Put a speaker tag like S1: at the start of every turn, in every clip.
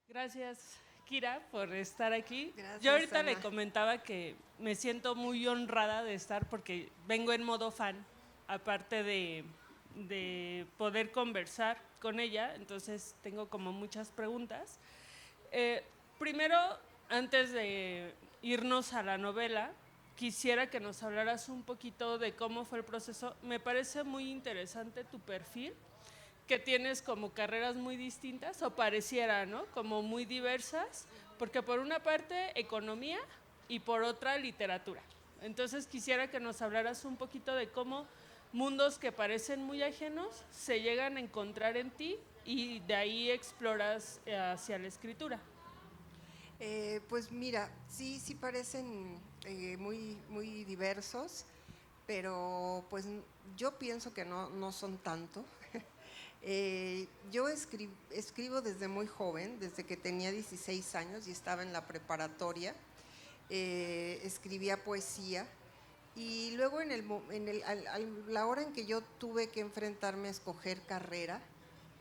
S1: Gracias, Kira, por estar aquí.
S2: Gracias,
S1: Yo ahorita
S2: Ana.
S1: le comentaba que me siento muy honrada de estar porque vengo en modo fan, aparte de poder conversar con ella, entonces tengo como muchas preguntas. Eh, Primero, antes de irnos a la novela, quisiera que nos hablaras un poquito de cómo fue el proceso. Me parece muy interesante tu perfil, que tienes como carreras muy distintas, o pareciera, ¿no? Como muy diversas, porque por una parte economía y por otra literatura. Entonces quisiera que nos hablaras un poquito de cómo mundos que parecen muy ajenos se llegan a encontrar en ti y de ahí exploras hacia la escritura.
S2: Pues mira, sí parecen muy diversos, pero pues yo pienso que no son tanto. Yo escribo desde muy joven, desde que tenía 16 años y estaba en la preparatoria. Escribía poesía y luego a la hora en que yo tuve que enfrentarme a escoger carrera,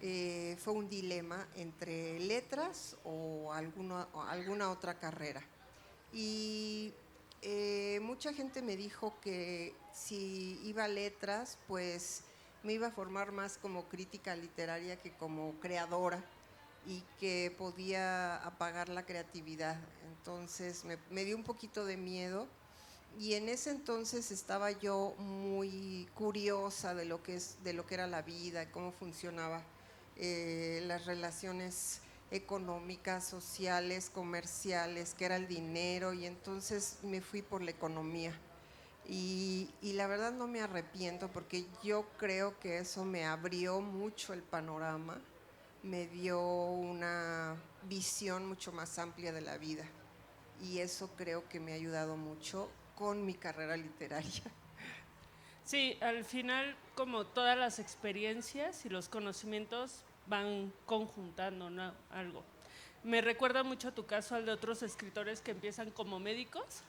S2: fue un dilema entre letras o alguna otra carrera. Y mucha gente me dijo que si iba a letras, pues me iba a formar más como crítica literaria que como creadora y que podía apagar la creatividad. Entonces me dio un poquito de miedo y en ese entonces estaba yo muy curiosa de lo que era la vida, cómo funcionaba las relaciones económicas, sociales, comerciales, qué era el dinero, y entonces me fui por la economía. Y la verdad no me arrepiento porque yo creo que eso me abrió mucho el panorama, me dio una visión mucho más amplia de la vida y eso creo que me ha ayudado mucho con mi carrera literaria.
S1: Sí, al final como todas las experiencias y los conocimientos van conjuntando, ¿no? Algo. Me recuerda mucho tu caso al de otros escritores que empiezan como médicos,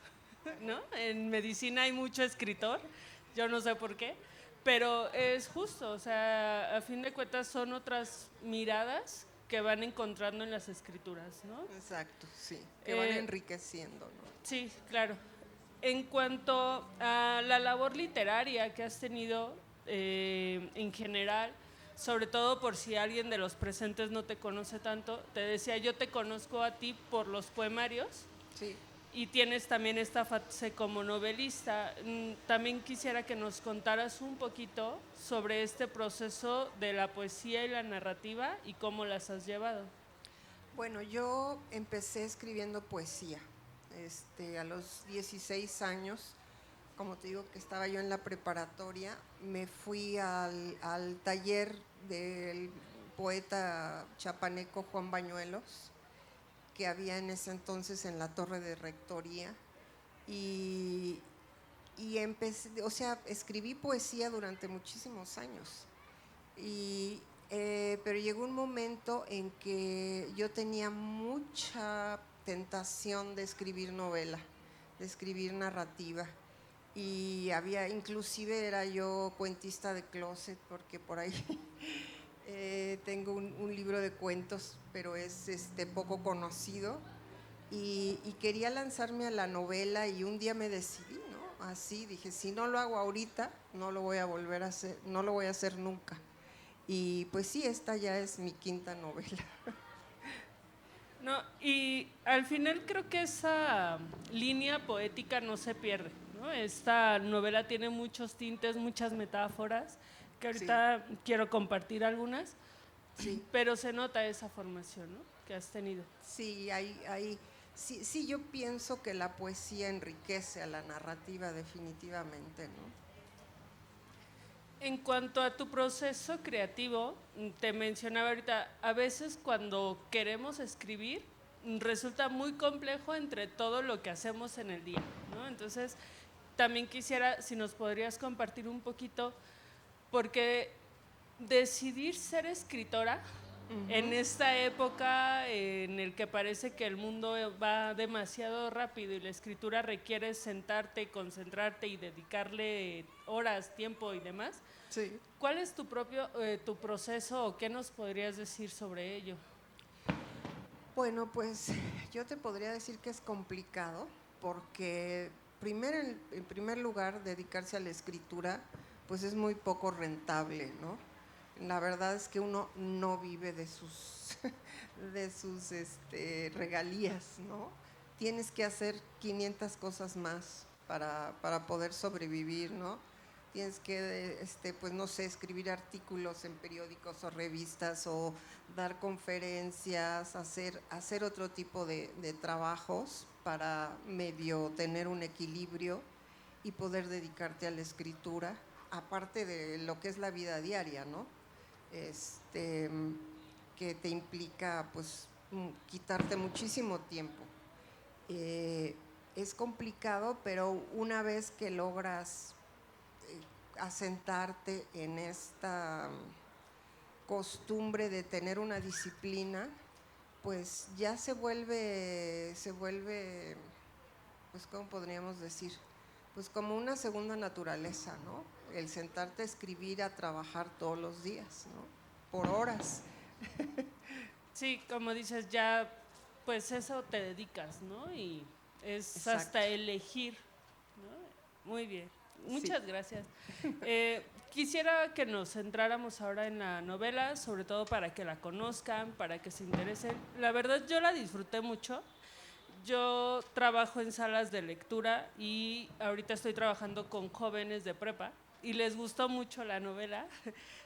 S1: ¿no? En medicina hay mucho escritor, yo no sé por qué, pero es justo, o sea, a fin de cuentas son otras miradas que van encontrando en las escrituras, ¿no?
S2: Exacto, sí, que van
S1: Eh,
S2: enriqueciendo, ¿no?
S1: Sí, claro. En cuanto a la labor literaria que has tenido en general, sobre todo por si alguien de los presentes no te conoce tanto, te decía, yo te conozco a ti por los poemarios
S2: Sí.
S1: y tienes también esta fase como novelista. También quisiera que nos contaras un poquito sobre este proceso de la poesía y la narrativa y cómo las has llevado.
S2: Bueno, yo empecé escribiendo poesía a los 16 años. Como te digo que estaba yo en la preparatoria, me fui al taller del poeta chapaneco Juan Bañuelos, que había en ese entonces en la torre de rectoría, y, y empecé, o sea, escribí poesía durante muchísimos años. Pero llegó un momento en que yo tenía mucha tentación de escribir novela, de escribir narrativa. Y inclusive era yo cuentista de closet, porque por ahí tengo un libro de cuentos, pero es poco conocido. Y quería lanzarme a la novela y un día me decidí, ¿no? Así dije, si no lo hago ahorita, no lo voy a volver a hacer, no lo voy a hacer nunca. Y pues sí, esta ya es mi quinta novela.
S1: No, y al final creo que esa línea poética no se pierde, ¿no? Esta novela tiene muchos tintes, muchas metáforas, que
S2: Sí,
S1: ahorita quiero compartir algunas,
S2: sí,
S1: pero se nota esa formación, ¿no? Que has tenido.
S2: sí, sí, yo pienso que la poesía enriquece a la narrativa definitivamente, ¿no?
S1: En cuanto a tu proceso creativo, te mencionaba ahorita, a veces cuando queremos escribir, resulta muy complejo entre todo lo que hacemos en el día, ¿no? Entonces, también quisiera, si nos podrías compartir un poquito, porque decidir ser escritora en esta época en el que parece que el mundo va demasiado rápido y la escritura requiere sentarte, concentrarte y dedicarle horas, tiempo y demás.
S2: Sí.
S1: ¿Cuál es tu proceso o qué nos podrías decir sobre ello?
S2: Bueno, pues yo te podría decir que es complicado porque en primer lugar dedicarse a la escritura pues es muy poco rentable, ¿no? La verdad es que uno no vive de sus, de sus regalías, ¿no? Tienes que hacer 500 cosas más para poder sobrevivir, ¿no? Tienes que, pues no sé, escribir artículos en periódicos o revistas o dar conferencias, hacer otro tipo de trabajos para medio tener un equilibrio y poder dedicarte a la escritura, aparte de lo que es la vida diaria, ¿no? Este, que te implica pues quitarte muchísimo tiempo. Es complicado, pero una vez que logras asentarte en esta costumbre de tener una disciplina, pues ya se vuelve, pues ¿cómo podríamos decir? Pues como una segunda naturaleza, ¿no? El sentarte a escribir, a trabajar todos los días, ¿no? Por horas.
S1: Sí, como dices, ya pues eso te dedicas, ¿no? Y es
S2: Exacto.
S1: hasta elegir, ¿no? Muy bien,
S2: Sí.
S1: muchas gracias. Quisiera que nos centráramos ahora en la novela, sobre todo para que la conozcan, para que se interesen. La verdad yo la disfruté mucho. Yo trabajo en salas de lectura y ahorita estoy trabajando con jóvenes de prepa y les gustó mucho la novela.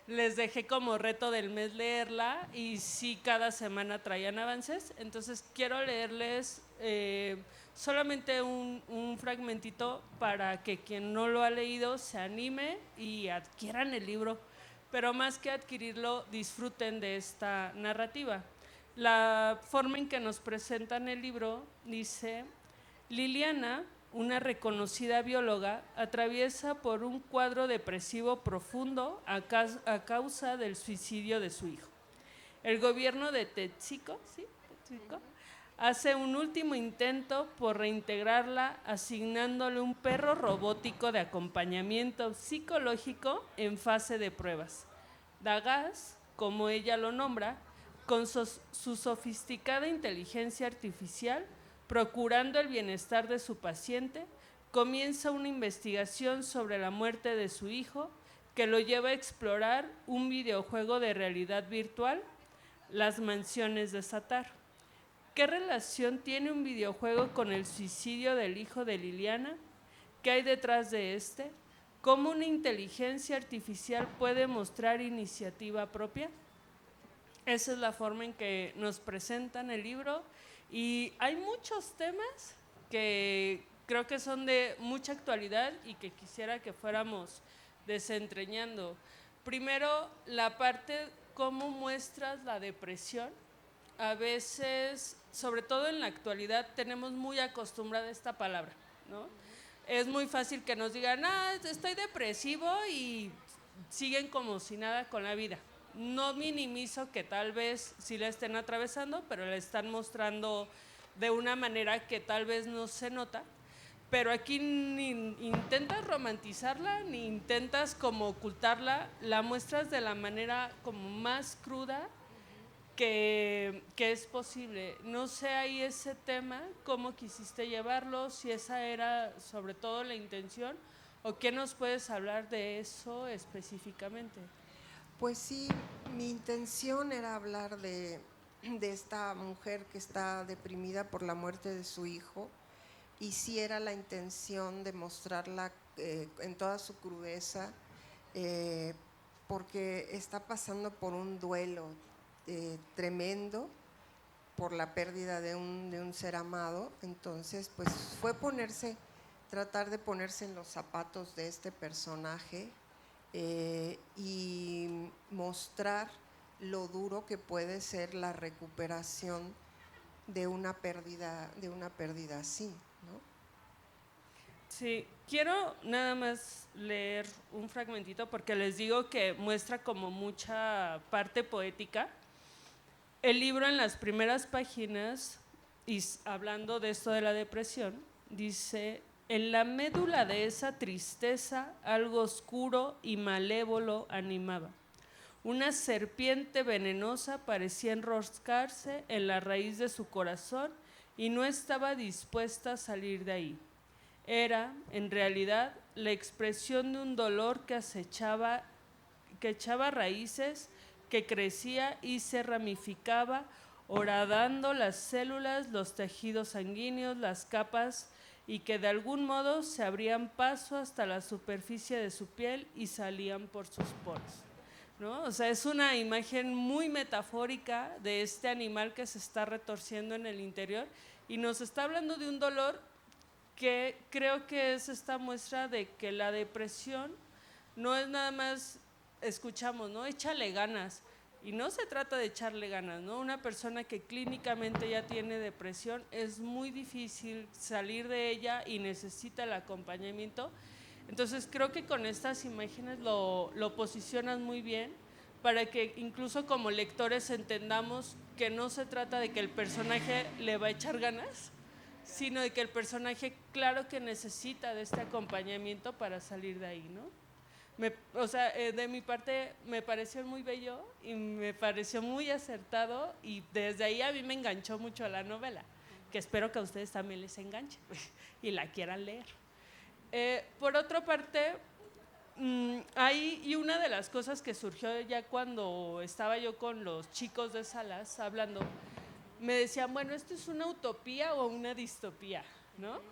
S1: Les dejé como reto del mes leerla y sí, cada semana traían avances. Entonces quiero leerles solamente un fragmentito para que quien no lo ha leído se anime y adquieran el libro, pero más que adquirirlo, disfruten de esta narrativa. La forma en que nos presentan el libro dice: Liliana, una reconocida bióloga, atraviesa por un cuadro depresivo profundo a causa del suicidio de su hijo. El gobierno de Tetsuko, ¿sí? Tetsuko, hace un último intento por reintegrarla asignándole un perro robótico de acompañamiento psicológico en fase de pruebas. Dagas, como ella lo nombra, con su sofisticada inteligencia artificial, procurando el bienestar de su paciente, comienza una investigación sobre la muerte de su hijo que lo lleva a explorar un videojuego de realidad virtual, Las Mansiones de Satar. ¿Qué relación tiene un videojuego con el suicidio del hijo de Liliana? ¿Qué hay detrás de este? ¿Cómo una inteligencia artificial puede mostrar iniciativa propia? Esa es la forma en que nos presentan el libro y hay muchos temas que creo que son de mucha actualidad y que quisiera que fuéramos desentrañando. Primero, la parte cómo muestras la depresión. A veces, sobre todo en la actualidad, tenemos muy acostumbrada esta palabra, ¿no? Es muy fácil que nos digan, estoy depresivo y siguen como si nada con la vida. No minimizo que tal vez sí la estén atravesando, pero la están mostrando de una manera que tal vez no se nota. Pero aquí ni intentas romantizarla, ni intentas como ocultarla, la muestras de la manera como más cruda que es posible. No sé ahí ese tema, cómo quisiste llevarlo, si esa era sobre todo la intención, o qué nos puedes hablar de eso específicamente.
S2: Pues sí, mi intención era hablar de esta mujer que está deprimida por la muerte de su hijo, y sí era la intención de mostrarla en toda su crudeza, porque está pasando por un duelo tremendo por la pérdida de un ser amado. Entonces pues fue tratar de ponerse en los zapatos de este personaje y mostrar lo duro que puede ser la recuperación de una pérdida así, ¿no?
S1: Sí, quiero nada más leer un fragmentito porque les digo que muestra como mucha parte poética. El libro en las primeras páginas, y hablando de esto de la depresión, dice: en la médula de esa tristeza algo oscuro y malévolo animaba. Una serpiente venenosa parecía enroscarse en la raíz de su corazón y no estaba dispuesta a salir de ahí. Era, en realidad, la expresión de un dolor que echaba raíces, que crecía y se ramificaba, horadando las células, los tejidos sanguíneos, las capas, y que de algún modo se abrían paso hasta la superficie de su piel y salían por sus poros, ¿no? O sea, es una imagen muy metafórica de este animal que se está retorciendo en el interior y nos está hablando de un dolor que creo que es esta muestra de que la depresión no es nada más, escuchamos, ¿no? Échale ganas. Y no se trata de echarle ganas, ¿no? Una persona que clínicamente ya tiene depresión es muy difícil salir de ella y necesita el acompañamiento. Entonces creo que con estas imágenes lo posicionas muy bien para que incluso como lectores entendamos que no se trata de que el personaje le va a echar ganas, sino de que el personaje claro que necesita de este acompañamiento para salir de ahí, ¿no? De mi parte me pareció muy bello y me pareció muy acertado y desde ahí a mí me enganchó mucho la novela, que espero que a ustedes también les enganche y la quieran leer. Por otra parte, y una de las cosas que surgió ya cuando estaba yo con los chicos de Salas hablando, me decían, bueno, ¿esto es una utopía o una distopía? ¿No?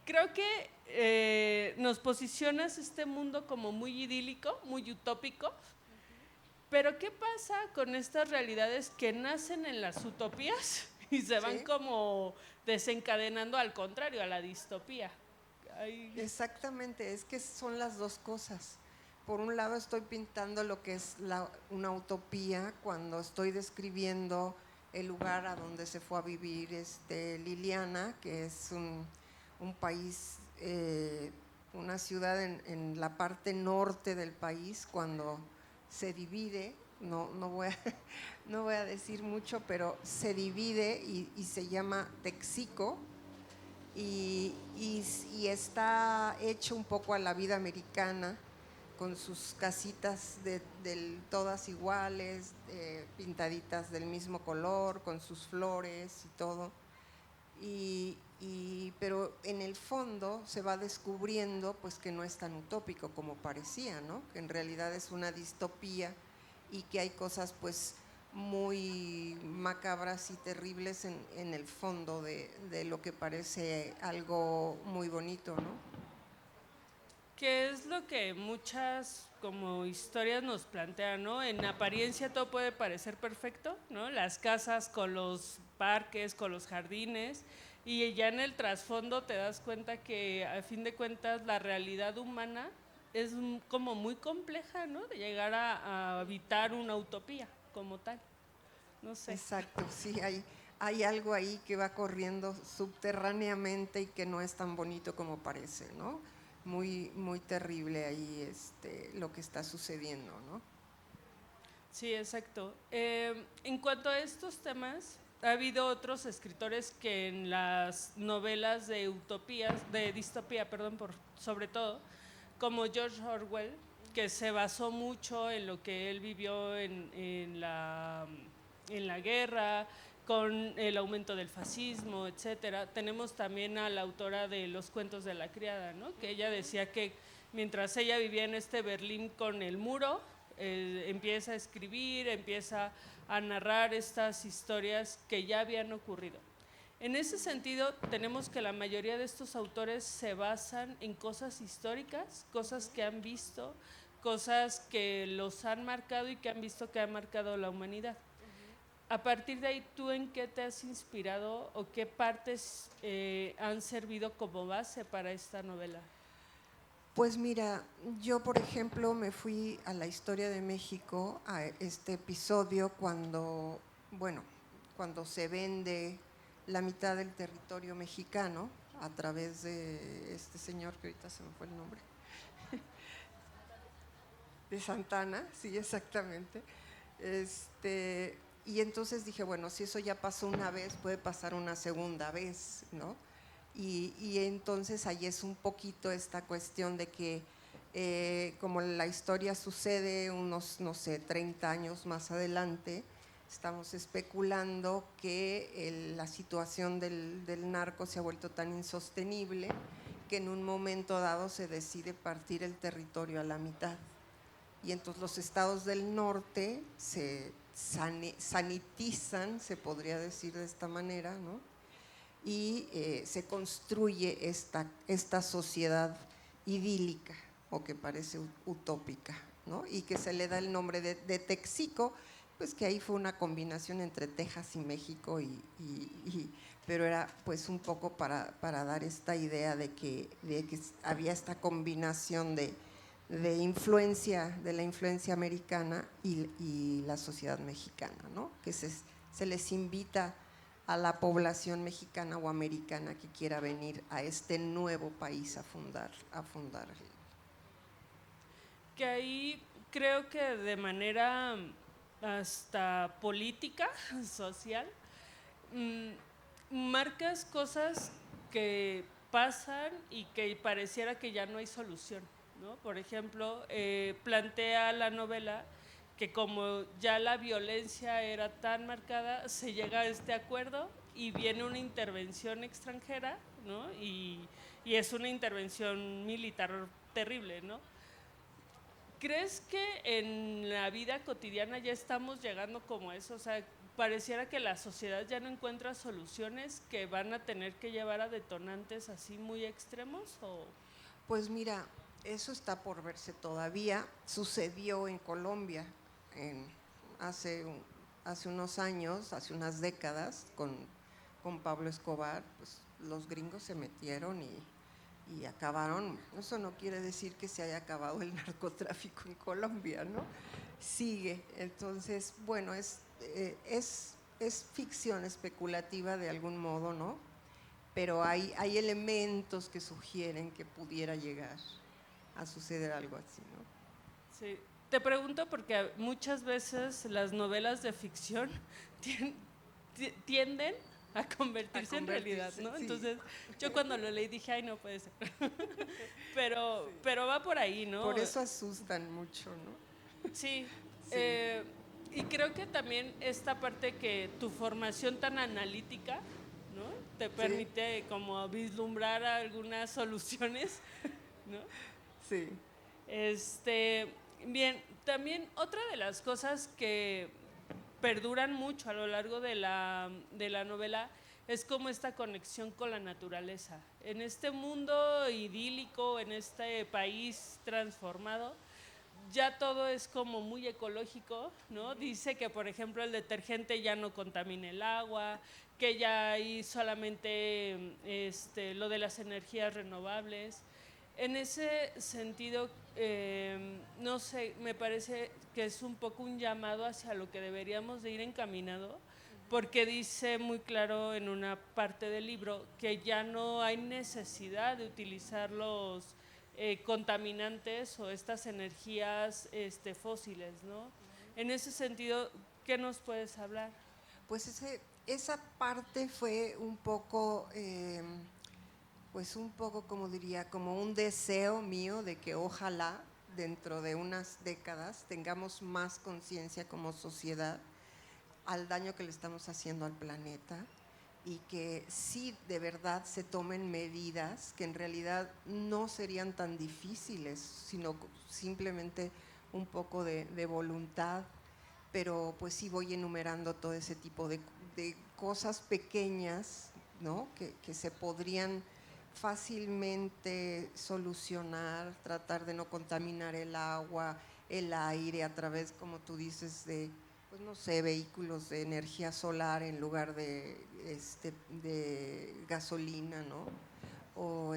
S1: Creo que nos posicionas este mundo como muy idílico, muy utópico, pero ¿qué pasa con estas realidades que nacen en las utopías y se van como desencadenando al contrario, a la distopía?
S2: Exactamente, es que son las dos cosas. Por un lado estoy pintando lo que es una utopía cuando estoy describiendo el lugar a donde se fue a vivir Liliana, que es un país, una ciudad en la parte norte del país, cuando se divide, no voy a decir mucho, pero se divide y se llama Texico, y está hecho un poco a la vida americana, con sus casitas todas iguales, pintaditas del mismo color, con sus flores y todo. Pero en el fondo se va descubriendo pues que no es tan utópico como parecía, ¿no? Que en realidad es una distopía y que hay cosas pues muy macabras y terribles en el fondo de lo que parece algo muy bonito, ¿no?
S1: Que es lo que muchas como historias nos plantean, ¿no? En apariencia todo puede parecer perfecto, ¿no? Las casas con los parques, con los jardines, y ya en el trasfondo te das cuenta que a fin de cuentas la realidad humana es como muy compleja, ¿no? De llegar a habitar una utopía como tal. No sé.
S2: Exacto, sí, hay algo ahí que va corriendo subterráneamente y que no es tan bonito como parece, ¿no? Muy, muy terrible ahí lo que está sucediendo, ¿no?
S1: Sí, exacto. En cuanto a estos temas, ha habido otros escritores que en las novelas de utopías, de distopía, perdón, sobre todo, como George Orwell, que se basó mucho en lo que él vivió en la guerra, con el aumento del fascismo, etcétera. Tenemos también a la autora de Los cuentos de la criada, ¿no? Que ella decía que mientras ella vivía en este Berlín con el muro, empieza a escribir, empieza a narrar estas historias que ya habían ocurrido. En ese sentido, tenemos que la mayoría de estos autores se basan en cosas históricas, cosas que han visto, cosas que los han marcado y que han visto que han marcado la humanidad. A partir de ahí, ¿tú en qué te has inspirado o qué partes han servido como base para esta novela?
S2: Pues mira, yo por ejemplo me fui a la historia de México, a este episodio cuando se vende la mitad del territorio mexicano a través de este señor que ahorita se me fue el nombre, de Santana, sí, exactamente. Y entonces dije, bueno, si eso ya pasó una vez, puede pasar una segunda vez, ¿no? Y entonces ahí es un poquito esta cuestión de que Como la historia sucede unos, no sé, 30 años más adelante, estamos especulando que la situación del narco se ha vuelto tan insostenible que en un momento dado se decide partir el territorio a la mitad. Y entonces los estados del norte se sanitizan, se podría decir de esta manera, ¿no? Y se construye esta sociedad idílica o que parece utópica, ¿no? Y que se le da el nombre de Texico, pues que ahí fue una combinación entre Texas y México, pero era pues un poco para dar esta idea de que había esta combinación de la influencia americana y la sociedad mexicana, ¿no? Que se les invita a la población mexicana o americana que quiera venir a este nuevo país a fundar.
S1: Que ahí creo que de manera hasta política, social, marcas cosas que pasan y que pareciera que ya no hay solución, ¿no? Por ejemplo, plantea la novela que como ya la violencia era tan marcada, se llega a este acuerdo y viene una intervención extranjera, ¿no? Y es una intervención militar terrible, ¿no? ¿Crees que en la vida cotidiana ya estamos llegando como eso? O sea, pareciera que la sociedad ya no encuentra soluciones que van a tener que llevar a detonantes así muy extremos, ¿o?
S2: Pues mira, eso está por verse todavía. Sucedió en Colombia hace unos años, hace unas décadas, con Pablo Escobar. Pues los gringos se metieron y acabaron. Eso no quiere decir que se haya acabado el narcotráfico en Colombia, ¿no? Sigue. Entonces, bueno, es ficción especulativa de algún modo, ¿no? Pero hay elementos que sugieren que pudiera llegar a suceder algo así, ¿no?
S1: Sí. Te pregunto porque muchas veces las novelas de ficción tienden a convertirse en realidad, ¿no?
S2: Sí.
S1: Entonces, yo cuando lo leí dije, ay, no puede ser. pero va por ahí, ¿no?
S2: Por eso asustan mucho, ¿no?
S1: Sí.
S2: Sí.
S1: Y creo que también esta parte que tu formación tan analítica, ¿no? Te permite como vislumbrar algunas soluciones, ¿no?
S2: Sí.
S1: Bien, también otra de las cosas que perduran mucho a lo largo de la novela es como esta conexión con la naturaleza. En este mundo idílico, en este país transformado, ya todo es como muy ecológico, ¿no? Dice que, por ejemplo, el detergente ya no contamina el agua, que ya hay solamente lo de las energías renovables. En ese sentido, no sé, me parece que es un poco un llamado hacia lo que deberíamos de ir encaminado, porque dice muy claro en una parte del libro que ya no hay necesidad de utilizar los contaminantes o estas energías fósiles, ¿no? En ese sentido, ¿qué nos puedes hablar?
S2: Pues esa parte fue un poco, pues un poco, como diría, como un deseo mío de que ojalá dentro de unas décadas tengamos más conciencia como sociedad al daño que le estamos haciendo al planeta y que sí de verdad se tomen medidas que en realidad no serían tan difíciles, sino simplemente un poco de voluntad, pero pues sí voy enumerando todo ese tipo de cosas pequeñas, ¿no? que se podrían fácilmente solucionar, tratar de no contaminar el agua, el aire a través, como tú dices, de, pues no sé, vehículos de energía solar en lugar de gasolina, ¿no? O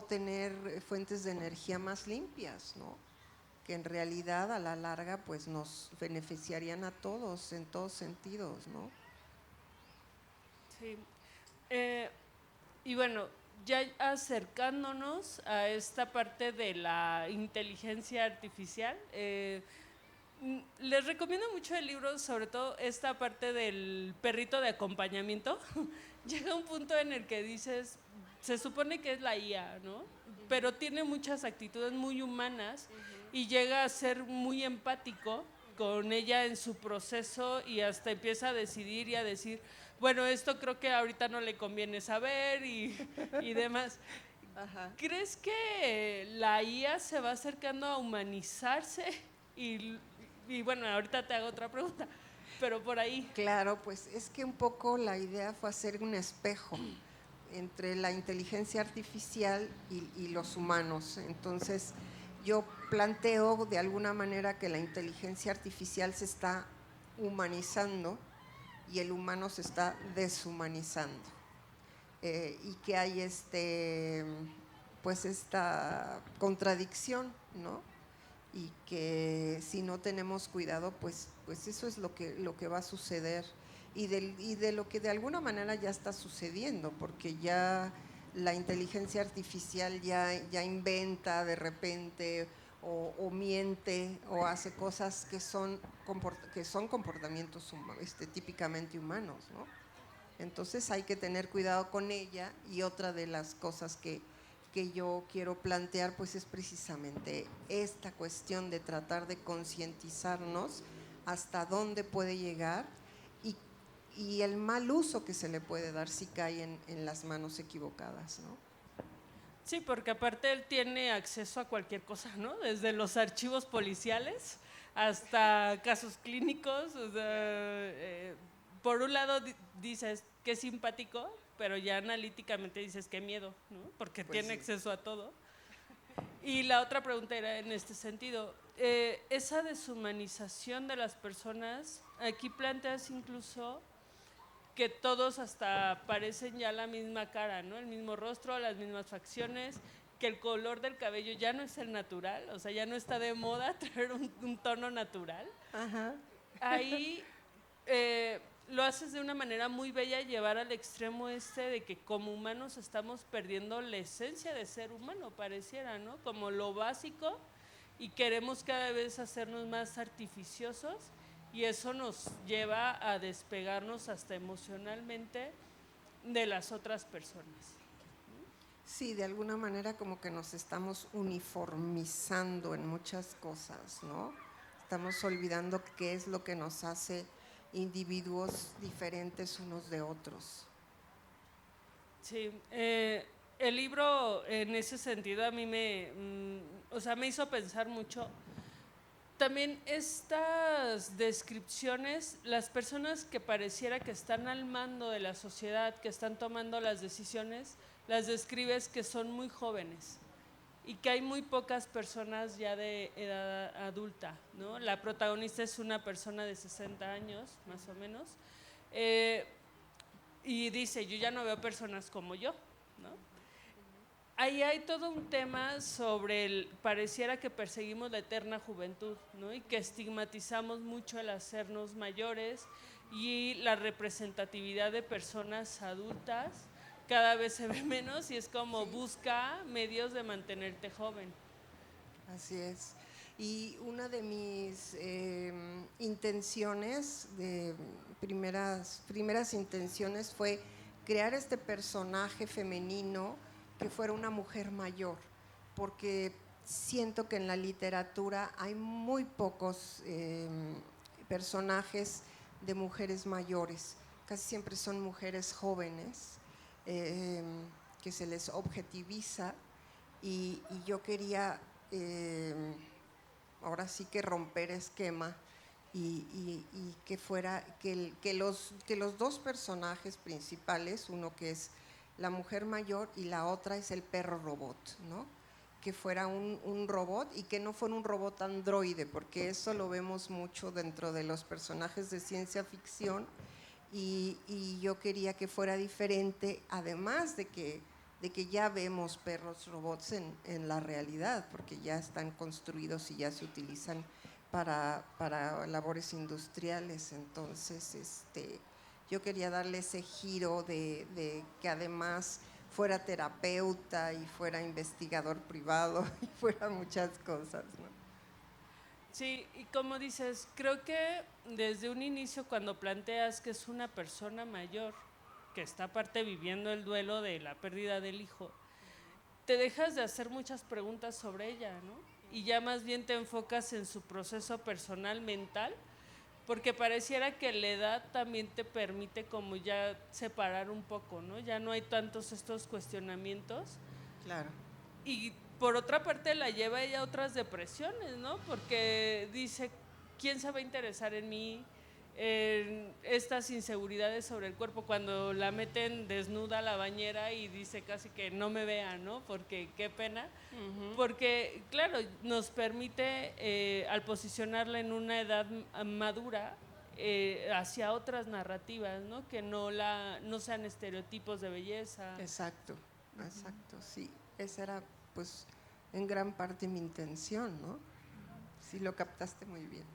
S2: tener fuentes de energía más limpias, ¿no? Que en realidad a la larga pues nos beneficiarían a todos en todos sentidos, ¿no?
S1: Sí. Y bueno, ya acercándonos a esta parte de la inteligencia artificial, les recomiendo mucho el libro, sobre todo esta parte del perrito de acompañamiento. Llega un punto en el que dices, se supone que es la IA, ¿no? pero tiene muchas actitudes muy humanas y llega a ser muy empático con ella en su proceso y hasta empieza a decidir y a decir, bueno, esto creo que ahorita no le conviene saber y demás.
S2: Ajá.
S1: ¿Crees que la IA se va acercando a humanizarse? Y, y bueno, ahorita te hago otra pregunta, pero por ahí.
S2: Claro, pues es que un poco la idea fue hacer un espejo entre la inteligencia artificial y los humanos. Entonces, yo planteo de alguna manera que la inteligencia artificial se está humanizando y el humano se está deshumanizando. Y que hay pues esta contradicción, ¿no? Y que si no tenemos cuidado, pues eso es lo que va a suceder y de lo que de alguna manera ya está sucediendo, porque ya la inteligencia artificial ya inventa de repente o miente o hace cosas que son comportamientos típicamente humanos, ¿no? Entonces hay que tener cuidado con ella y otra de las cosas que yo quiero plantear pues es precisamente esta cuestión de tratar de concientizarnos hasta dónde puede llegar y, y el mal uso que se le puede dar si cae en las manos equivocadas, ¿no?
S1: Sí, porque aparte él tiene acceso a cualquier cosa, ¿no? Desde los archivos policiales hasta casos clínicos. O sea, por un lado dices que es simpático, pero ya analíticamente dices qué miedo, ¿no? Porque
S2: Pues
S1: tiene
S2: sí.
S1: acceso a todo. Y la otra pregunta era en este sentido, esa deshumanización de las personas, aquí planteas incluso que todos hasta parecen ya la misma cara, ¿no? El mismo rostro, las mismas facciones, que el color del cabello ya no es el natural, o sea, ya no está de moda traer un tono natural.
S2: Ajá.
S1: Ahí lo haces de una manera muy bella, llevar al extremo de que como humanos estamos perdiendo la esencia de ser humano, pareciera, ¿no? Como lo básico y queremos cada vez hacernos más artificiosos y eso nos lleva a despegarnos hasta emocionalmente de las otras personas.
S2: Sí, de alguna manera como que nos estamos uniformizando en muchas cosas, ¿no? Estamos olvidando qué es lo que nos hace individuos diferentes unos de otros.
S1: Sí, el libro en ese sentido a mí o sea, me hizo pensar mucho. También estas descripciones, las personas que pareciera que están al mando de la sociedad, que están tomando las decisiones, las describes que son muy jóvenes y que hay muy pocas personas ya de edad adulta, ¿no? La protagonista es una persona de 60 años, más o menos, eh, y dice, yo ya no veo personas como yo, ¿no? Ahí hay todo un tema sobre pareciera que perseguimos la eterna juventud, ¿no? Y que estigmatizamos mucho el hacernos mayores y la representatividad de personas adultas cada vez se ve menos y es como
S2: Sí.
S1: busca medios de mantenerte joven.
S2: Así es. Y una de mis intenciones, primeras intenciones fue crear este personaje femenino que fuera una mujer mayor, porque siento que en la literatura hay muy pocos personajes de mujeres mayores, casi siempre son mujeres jóvenes eh, que se les objetiviza y yo quería ahora sí que romper esquema y que fuera que los dos personajes principales, uno que es la mujer mayor y la otra es el perro robot, ¿no? Que fuera un robot y que no fuera un robot androide, porque eso lo vemos mucho dentro de los personajes de ciencia ficción y yo quería que fuera diferente, además de que ya vemos perros robots en la realidad, porque ya están construidos y ya se utilizan para labores industriales. Entonces, yo quería darle ese giro de que además fuera terapeuta y fuera investigador privado y fuera muchas cosas, ¿no?
S1: Sí, y como dices, creo que desde un inicio cuando planteas que es una persona mayor que está aparte viviendo el duelo de la pérdida del hijo, te dejas de hacer muchas preguntas sobre ella, ¿no? Y ya más bien te enfocas en su proceso personal, mental, porque pareciera que la edad también te permite como ya separar un poco, ¿no? Ya no hay tantos estos cuestionamientos.
S2: Claro.
S1: Y por otra parte la lleva ella a otras depresiones, ¿no? Porque dice, ¿quién se va a interesar en mí? En estas inseguridades sobre el cuerpo, cuando la meten desnuda a la bañera y dice casi que no me vean, ¿no? Porque qué pena. Porque, claro, nos permite, al posicionarla en una edad madura, hacia otras narrativas, ¿no? Que no sean estereotipos de belleza.
S2: Exacto, exacto, sí. Esa era, pues, en gran parte mi intención, ¿no? Sí, lo captaste muy bien.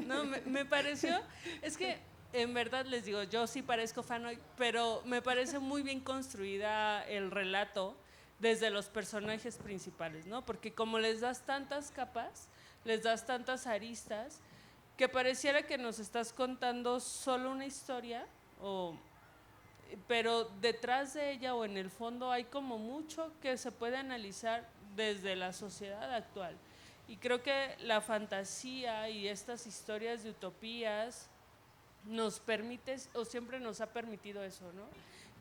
S1: No, me pareció, es que en verdad les digo, yo sí parezco fan hoy, pero me parece muy bien construida el relato desde los personajes principales, ¿no? Porque como les das tantas capas, les das tantas aristas, que pareciera que nos estás contando solo una historia, pero detrás de ella o en el fondo hay como mucho que se puede analizar desde la sociedad actual. Y creo que la fantasía y estas historias de utopías nos permite, o siempre nos ha permitido eso, ¿no?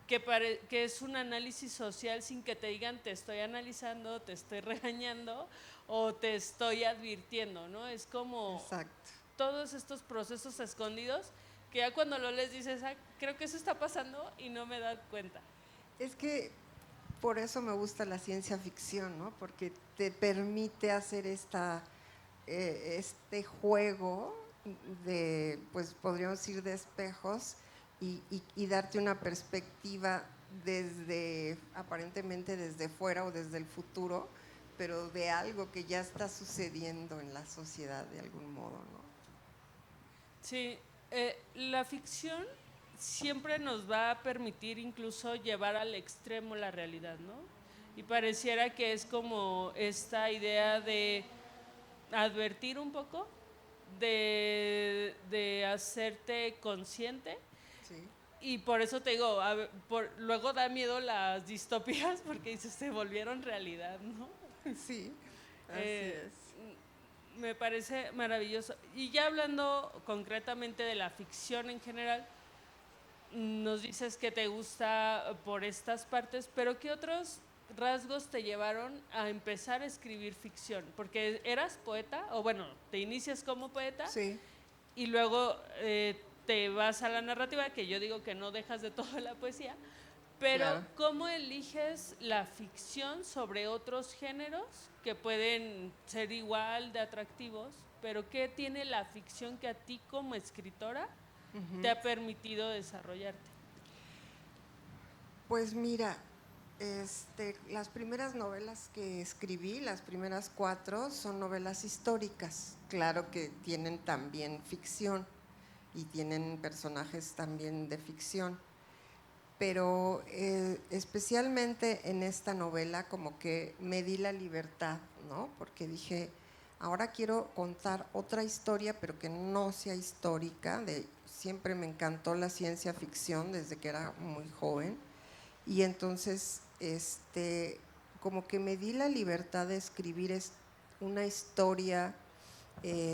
S1: Que es un análisis social sin que te digan te estoy analizando, te estoy regañando o te estoy advirtiendo, ¿no? Es como
S2: Exacto.
S1: todos estos procesos escondidos que ya cuando lo lees dices, ah, creo que eso está pasando y no me da cuenta.
S2: Es que por eso me gusta la ciencia ficción, ¿no? Porque te permite hacer este juego de, pues podríamos decir, de espejos y darte una perspectiva desde, aparentemente desde fuera o desde el futuro, pero de algo que ya está sucediendo en la sociedad de algún modo, ¿no?
S1: Sí, la ficción siempre nos va a permitir incluso llevar al extremo la realidad, ¿no? Y pareciera que es como esta idea de advertir un poco, de hacerte consciente.
S2: Sí,
S1: Y por eso te digo, luego da miedo las distopías porque dices, se volvieron realidad, ¿no?
S2: sí, así
S1: Eh,
S2: es.
S1: Me parece maravilloso. Y ya hablando concretamente de la ficción en general, nos dices que te gusta por estas partes, pero ¿qué otros rasgos te llevaron a empezar a escribir ficción? Porque eras poeta, o bueno, te inicias como poeta
S2: Sí,
S1: y luego te vas a la narrativa, que yo digo que no dejas de toda la poesía, pero
S2: claro.
S1: ¿cómo eliges la ficción sobre otros géneros que pueden ser igual de atractivos? Pero ¿qué tiene la ficción que a ti como escritora te ha permitido desarrollarte?
S2: Pues mira, las primeras novelas que escribí, las primeras 4, son novelas históricas. Claro que tienen también ficción y tienen personajes también de ficción, pero especialmente en esta novela como que me di la libertad, ¿no? Porque dije, ahora quiero contar otra historia, pero que no sea histórica. Siempre me encantó la ciencia ficción desde que era muy joven. Y entonces, como que me di la libertad de escribir una historia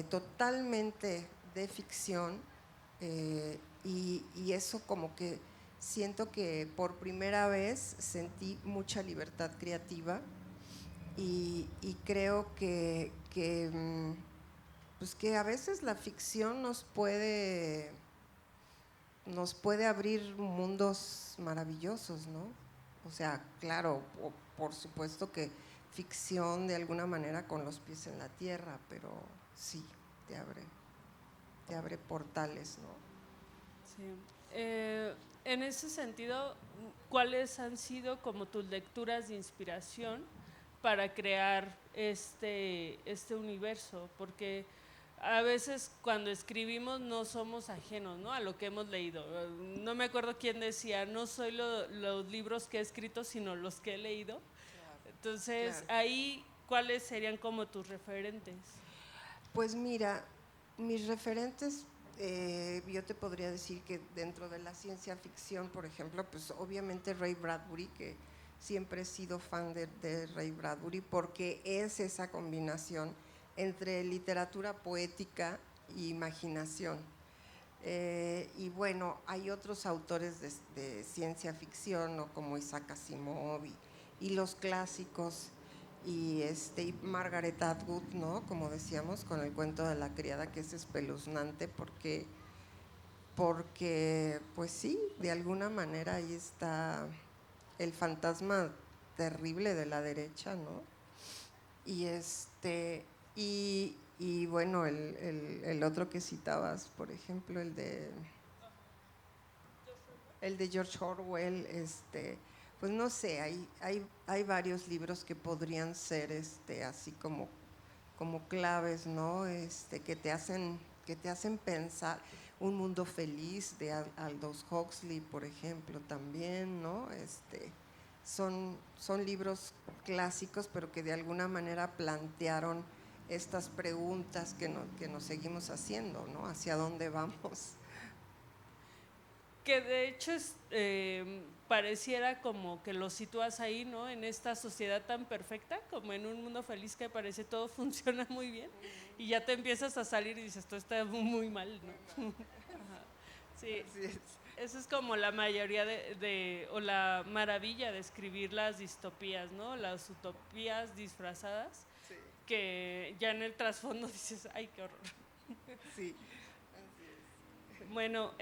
S2: totalmente de ficción, y eso como que siento que por primera vez sentí mucha libertad creativa y creo pues que a veces la ficción nos puede abrir mundos maravillosos, ¿no? O sea, claro, por supuesto que ficción de alguna manera con los pies en la tierra, pero sí, te abre portales, ¿no?
S1: Sí. En ese sentido, ¿cuáles han sido como tus lecturas de inspiración para crear este universo? Porque a veces cuando escribimos no somos ajenos, ¿no?, a lo que hemos leído. No me acuerdo quién decía, no soy los libros que he escrito, sino los que he leído. Entonces,
S2: Claro.
S1: ahí, ¿cuáles serían como tus referentes?
S2: Pues mira, mis referentes, yo te podría decir que dentro de la ciencia ficción, por ejemplo, pues obviamente Ray Bradbury, que siempre he sido fan de Ray Bradbury porque es esa combinación entre literatura poética e imaginación. Y bueno, hay otros autores de ciencia ficción, ¿no? Como Isaac Asimov y los clásicos, y Margaret Atwood, ¿no? Como decíamos, con el cuento de la criada, que es espeluznante porque pues sí, de alguna manera ahí está el fantasma terrible de la derecha, ¿no? Y y bueno, el otro que citabas, por ejemplo, el de George Orwell, pues no sé, hay varios libros que podrían ser así como claves, ¿no? Que te hacen pensar. Un mundo feliz de Aldous Huxley, por ejemplo, también, ¿no? Son libros clásicos, pero que de alguna manera plantearon estas preguntas que nos seguimos haciendo, ¿no? ¿Hacia dónde vamos?
S1: Que de hecho pareciera como que lo sitúas ahí, ¿no? En esta sociedad tan perfecta, como en un mundo feliz que parece todo funciona muy bien, y ya te empiezas a salir y dices, esto está muy mal, ¿no? Ajá. Sí,
S2: Así es.
S1: eso es como la mayoría o la maravilla de escribir las distopías, ¿no? Las utopías disfrazadas,
S2: Sí,
S1: que ya en el trasfondo dices, ay, qué horror.
S2: sí.
S1: Bueno,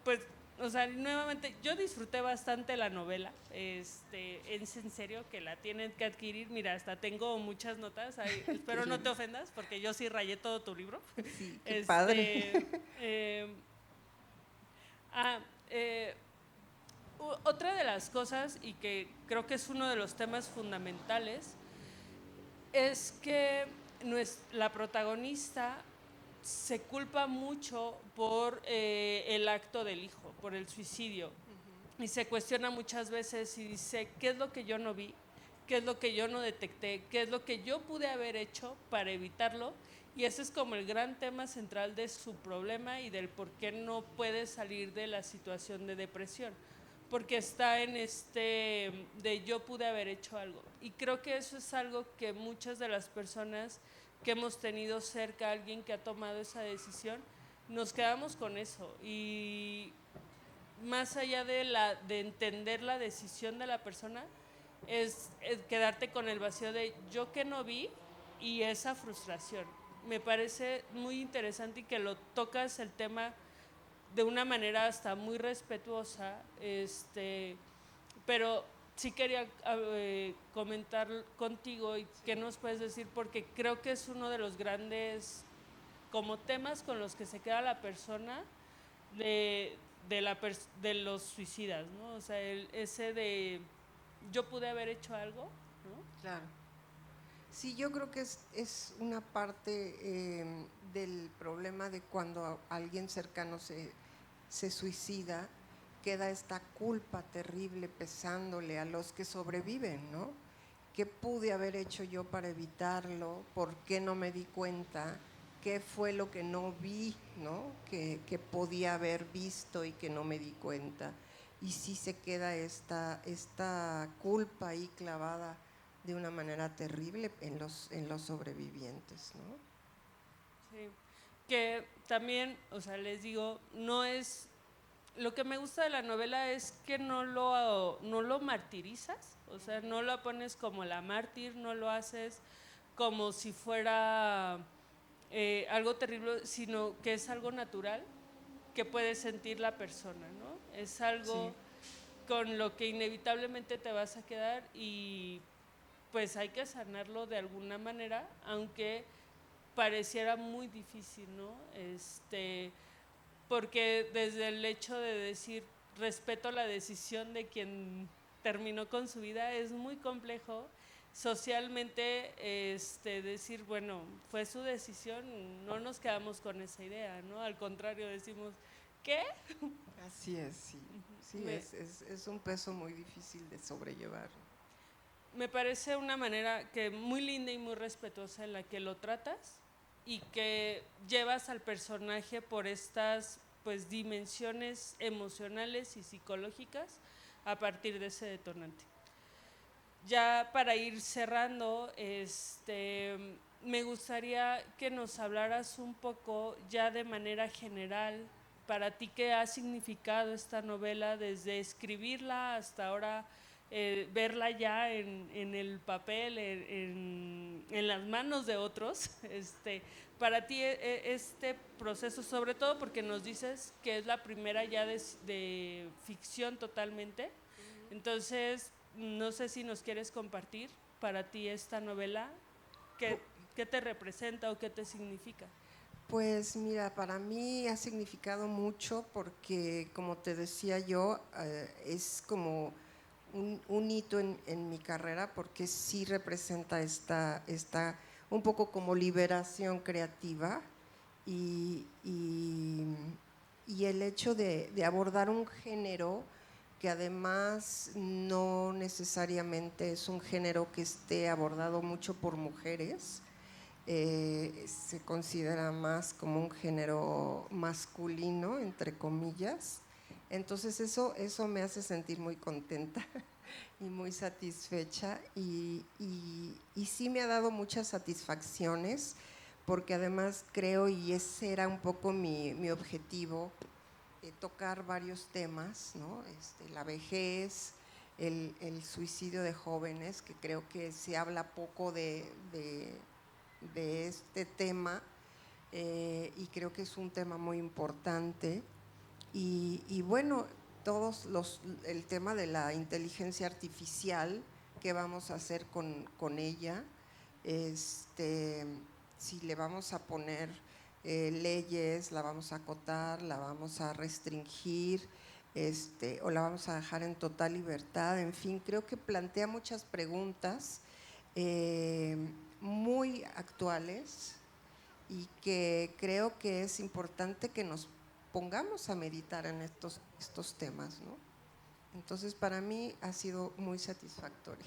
S1: pues, o sea, nuevamente, yo disfruté bastante la novela. Es en serio que la tienen que adquirir. Mira, hasta tengo muchas notas. Ahí, espero no te ofendas, porque yo sí rayé todo tu libro.
S2: Sí, qué padre.
S1: Eh, ah, eh, otra de las cosas, y que creo que es uno de los temas fundamentales, es que la protagonista se culpa mucho por el acto del hijo, por el suicidio. Y se cuestiona muchas veces y dice, ¿qué es lo que yo no vi? ¿Qué es lo que yo no detecté? ¿Qué es lo que yo pude haber hecho para evitarlo? Y ese es como el gran tema central de su problema y del por qué no puede salir de la situación de depresión. Porque está en de yo pude haber hecho algo. Y creo que eso es algo que muchas de las personas que hemos tenido cerca a alguien que ha tomado esa decisión, nos quedamos con eso. Y más allá de entender la decisión de la persona, es quedarte con el vacío de yo que no vi y esa frustración. Me parece muy interesante y que lo tocas el tema de una manera hasta muy respetuosa, pero sí quería comentar contigo y qué nos puedes decir, porque creo que es uno de los grandes como temas con los que se queda la persona de, de los suicidas, ¿no? O sea, ese de yo pude haber hecho algo, ¿no?
S2: Claro. Sí, yo creo que es una parte del problema de cuando alguien cercano se suicida, queda esta culpa terrible pesándole a los que sobreviven, ¿no? ¿Qué pude haber hecho yo para evitarlo? ¿Por qué no me di cuenta? ¿Qué fue lo que no vi, ¿no? Que podía haber visto y que no me di cuenta. Y sí se queda esta culpa ahí clavada de una manera terrible en los sobrevivientes, ¿no?
S1: Sí. Que también, o sea, les digo, no es lo que me gusta de la novela es que no lo martirizas, o sea, no lo pones como la mártir, no lo haces como si fuera algo terrible, sino que es algo natural que puede sentir la persona, ¿no? Es
S2: Sí,
S1: algo con lo que inevitablemente te vas a quedar y pues hay que sanarlo de alguna manera, aunque pareciera muy difícil, ¿no? Porque desde el hecho de decir respeto la decisión de quien terminó con su vida es muy complejo socialmente decir, bueno, fue su decisión, no nos quedamos con esa idea, ¿no? Al contrario, decimos, ¿qué?
S2: así es, sí. Sí,
S1: Me,
S2: es un peso muy difícil de sobrellevar.
S1: me parece una manera que muy linda y muy respetuosa en la que lo tratas y que llevas al personaje por estas pues dimensiones emocionales y psicológicas a partir de ese detonante. ya para ir cerrando, me gustaría que nos hablaras un poco ya de manera general para ti qué ha significado esta novela desde escribirla hasta ahora, verla ya en el papel, en las manos de otros. Para ti este proceso, sobre todo porque nos dices que es la primera ya de ficción totalmente, entonces no sé si nos quieres compartir para ti esta novela, qué, qué te representa o qué te significa.
S2: Pues mira, para mí ha significado mucho porque, como te decía yo, es como un hito en mi carrera porque sí representa esta un poco como liberación creativa y el hecho de abordar un género que además no necesariamente es un género que esté abordado mucho por mujeres, se considera más como un género masculino, entre comillas. Entonces eso me hace sentir muy contenta y muy satisfecha y sí me ha dado muchas satisfacciones porque además creo, y ese era un poco mi objetivo, tocar varios temas, ¿no? La vejez, el suicidio de jóvenes, que creo que se habla poco de este tema, y creo que es un tema muy importante. Y bueno, el tema de la inteligencia artificial, qué vamos a hacer con ella, si le vamos a poner leyes, la vamos a acotar, la vamos a restringir, o la vamos a dejar en total libertad. En fin, creo que plantea muchas preguntas muy actuales y que creo que es importante que nos pongamos a meditar en estos temas, ¿no? Entonces, para mí ha sido muy satisfactorio.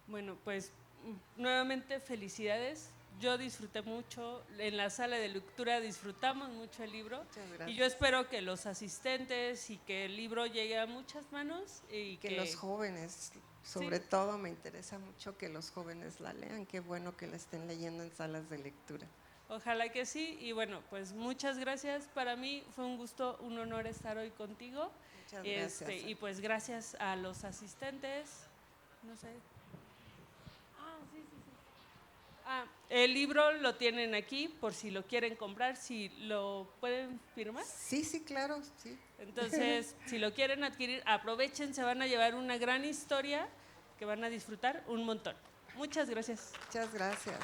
S1: Bueno, pues nuevamente felicidades. Yo disfruté mucho, en la sala de lectura disfrutamos mucho el libro y yo espero que los asistentes y que el libro llegue a muchas manos y
S2: que los jóvenes, sobre
S1: sí,
S2: todo me interesa mucho que los jóvenes la lean, qué bueno que la estén leyendo en salas de lectura.
S1: ojalá que sí. Y bueno, pues muchas gracias. Para mí fue un gusto, un honor estar hoy contigo.
S2: Muchas gracias.
S1: Y pues gracias a los asistentes. No sé. Sí, sí, sí. El libro lo tienen aquí por si lo quieren comprar, si lo pueden firmar.
S2: Sí, sí, claro, sí.
S1: Entonces, si lo quieren adquirir, aprovechen, se van a llevar una gran historia que van a disfrutar un montón. Muchas gracias.
S2: Muchas gracias.